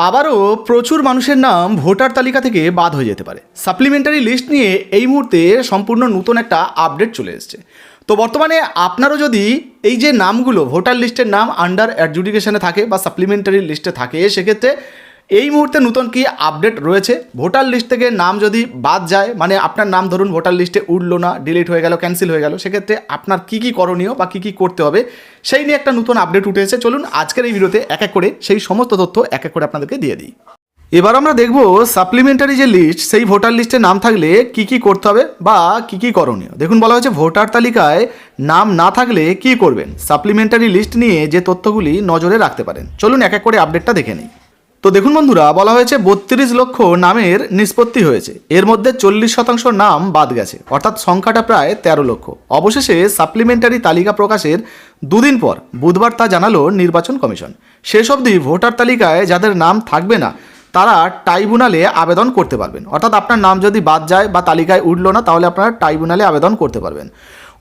আবারও প্রচুর মানুষের নাম ভোটার তালিকা থেকে বাদ হয়ে যেতে পারে। সাপ্লিমেন্টারি লিস্ট নিয়ে এই মুহূর্তে সম্পূর্ণ নতুন একটা আপডেট চলে এসেছে। তো বর্তমানে আপনারও যদি এই যে নামগুলো ভোটার লিস্টের নাম আন্ডার অ্যাডজুডিকেশনে থাকে বা সাপ্লিমেন্টারি লিস্টে থাকে, সেক্ষেত্রে এই মুহূর্তে নতুন কি আপডেট রয়েছে। ভোটার লিস্ট থেকে নাম যদি বাদ যায়, মানে আপনার নাম ধরুন ভোটার লিস্টে উঠলো না, ডিলিট হয়ে গেল, ক্যান্সেল হয়ে গেল, সেক্ষেত্রে আপনার কী কী করণীয় বা কী কী করতে হবে সেই নিয়ে একটা নতুন আপডেট উঠে এসেছে। চলুন আজকের এই ভিডিওতে এক এক করে সেই সমস্ত তথ্য এক এক করে আপনাদেরকে দিয়ে দিই। এবার আমরা দেখব সাপ্লিমেন্টারি যে লিস্ট, সেই ভোটার লিস্টে নাম থাকলে কি কি করতে হবে বা কি কি করণীয়। দেখুন, বলা হয়েছে ভোটার তালিকায় নাম না থাকলে কি করবেন। সাপ্লিমেন্টারি লিস্ট নিয়ে যে তথ্যগুলি নজরে রাখতে পারেন, চলুন এক এক করে আপডেটটা দেখে নিই। তো দেখুন বন্ধুরা, বলা হয়েছে 32 লক্ষ নামের নিষ্পত্তি হয়েছে, এর মধ্যে 40% নাম বাদ গেছে, অর্থাৎ সংখ্যাটা প্রায় 13 লক্ষ। অবশেষে সাপ্লিমেন্টারি তালিকা প্রকাশের দুদিন পর বুধবার তা জানালো নির্বাচন কমিশন। শেষ অবধি ভোটার তালিকায় যাদের নাম থাকবে না তারা ট্রাইব্যুনালে আবেদন করতে পারবেন। অর্থাৎ আপনার নাম যদি বাদ যায় বা তালিকায় উঠলো না, তাহলে আপনারা ট্রাইব্যুনালে আবেদন করতে পারবেন।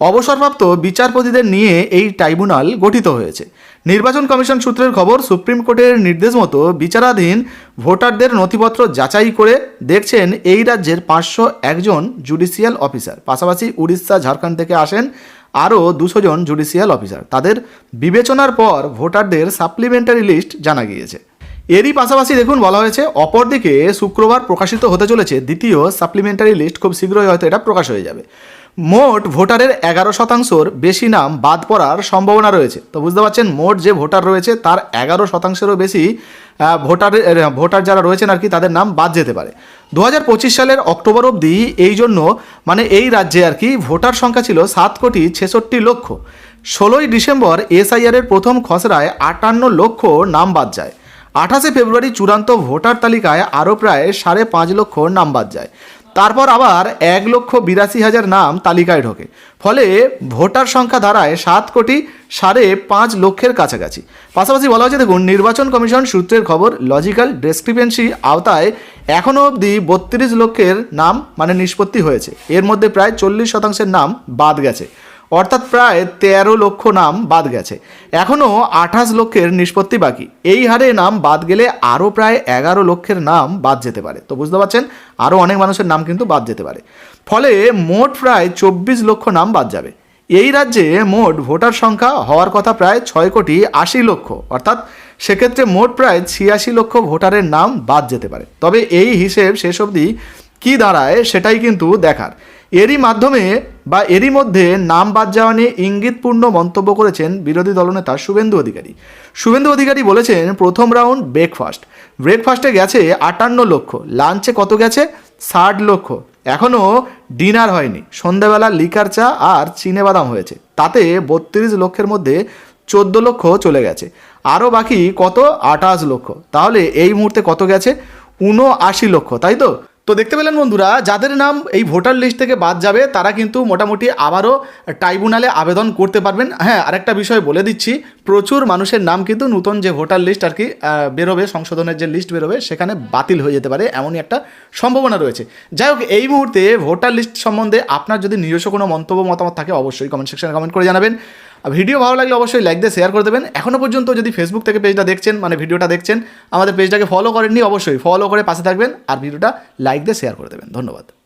অবসরপ্রাপ্ত বিচারপতিদের নিয়ে এই ট্রাইব্যুনাল গঠিত হয়েছে। নির্বাচন কমিশন সূত্রের খবর, সুপ্রিম কোর্টের নির্দেশ মতো বিচারাধীন ভোটারদের নথিপত্র যাচাই করে দেখছেন এই রাজ্যের 501 জন জুডিশিয়াল অফিসার। পাশাপাশি উড়িষ্যা, ঝাড়খণ্ড থেকে আসেন আরও 200 জন জুডিশিয়াল অফিসার। তাদের বিবেচনার পর ভোটারদের সাপ্লিমেন্টারি লিস্ট জানা গিয়েছে। এরই পাশাপাশি দেখুন, বলা হয়েছে অপরদিকে শুক্রবার প্রকাশিত হতে চলেছে দ্বিতীয় সাপ্লিমেন্টারি লিস্ট। খুব শীঘ্রই হয়তো এটা প্রকাশ হয়ে যাবে। মোট ভোটারের 11%-র বেশি নাম বাদ পড়ার সম্ভাবনা রয়েছে। তো বুঝতে পারছেন, মোট যে ভোটার রয়েছে তার 11%-রও বেশি ভোটার যারা রয়েছেন আর কি, তাদের নাম বাদ যেতে পারে। 2025 সালের অক্টোবর অবধি এই জন্য মানে এই রাজ্যে আর কি ভোটার সংখ্যা ছিল 7,66,00,000। 16ই ডিসেম্বর এসআইআরের প্রথম খসড়ায় 58 লক্ষ নাম বাদ যায়। 28শে ফেব্রুয়ারি চূড়ান্ত ভোটার তালিকায় আরও প্রায় 5.5 লক্ষ নাম বাদ যায়। তারপর আবার 1,82,000 নাম তালিকায় ঢোকে। ফলে ভোটার সংখ্যা দাঁড়ায় 7,5,5 লক্ষের কাছাকাছি। পাশাপাশি বলা হয়েছে, দেখুন, নির্বাচন কমিশন সূত্রের খবর, লজিক্যাল ডিসক্রিপেন্সি আওতায় এখনও অবধি 32 লক্ষের নাম মানে নিষ্পত্তি হয়েছে। এর মধ্যে প্রায় 40%-এর নাম বাদ গেছে, অর্থাৎ প্রায় 13 লক্ষ নাম বাদ গেছে। এখনও 28 লক্ষের নিষ্পত্তি বাকি। এই হারে নাম বাদ গেলে আরও প্রায় 11 লক্ষের নাম বাদ যেতে পারে। তো বুঝতে পারছেন, আরও অনেক মানুষের নাম কিন্তু বাদ যেতে পারে। ফলে মোট প্রায় 24 লক্ষ নাম বাদ যাবে। এই রাজ্যে মোট ভোটার সংখ্যা হওয়ার কথা প্রায় 6,80,00,000, অর্থাৎ সেক্ষেত্রে মোট প্রায় 86 লক্ষ ভোটারের নাম বাদ যেতে পারে। তবে এই হিসেব শেষ অবধি কী দাঁড়ায় সেটাই কিন্তু দেখার। এরই মধ্যে নাম বাদ যাওয়া নিয়ে ইঙ্গিতপূর্ণ মন্তব্য করেছেন বিরোধী দলনেতা শুভেন্দু অধিকারী। শুভেন্দু অধিকারী বলেছেন, প্রথম রাউন্ড ব্রেকফাস্টে গেছে 58 লক্ষ, লাঞ্চে কত গেছে 60 লক্ষ, এখনও ডিনার হয়নি, সন্ধ্যাবেলা লিকার চা আর চিনেবাদাম হয়েছে, তাতে 32 লক্ষের মধ্যে 14 লক্ষ চলে গেছে, আরও বাকি কত 28 লক্ষ। তাহলে এই মুহূর্তে কত গেছে 79 লক্ষ, তাই তো। তো দেখতে পেলেন বন্ধুরা, যাদের নাম এই ভোটার লিস্ট থেকে বাদ যাবে তারা কিন্তু মোটামুটি আবারও ট্রাইব্যুনালে আবেদন করতে পারবেন। হ্যাঁ, আরেকটা বিষয় বলে দিচ্ছি, প্রচুর মানুষের নাম কিন্তু নতুন যে ভোটার লিস্ট আর কি বেরোবে, সংশোধনের যে লিস্ট বেরোবে, সেখানে বাতিল হয়ে যেতে পারে, এমনই একটা সম্ভাবনা রয়েছে। যাই হোক, এই মুহূর্তে ভোটার লিস্ট সম্বন্ধে আপনার যদি নিজস্ব কোনো মতামত থাকে অবশ্যই কমেন্ট সেকশনে কমেন্ট করে জানাবেন। ভিডিও ভালো লাগলে অবশ্যই লাইক দিয়ে শেয়ার করে দেবেন। এখনও পর্যন্ত যদি ফেসবুক থেকে পেজটা দেখছেন, মানে ভিডিওটা দেখছেন, আমাদের পেজটাকে ফলো করেননি, অবশ্যই ফলো করে পাশে থাকবেন আর ভিডিওটা লাইক দিয়ে শেয়ার করে দেবেন। ধন্যবাদ।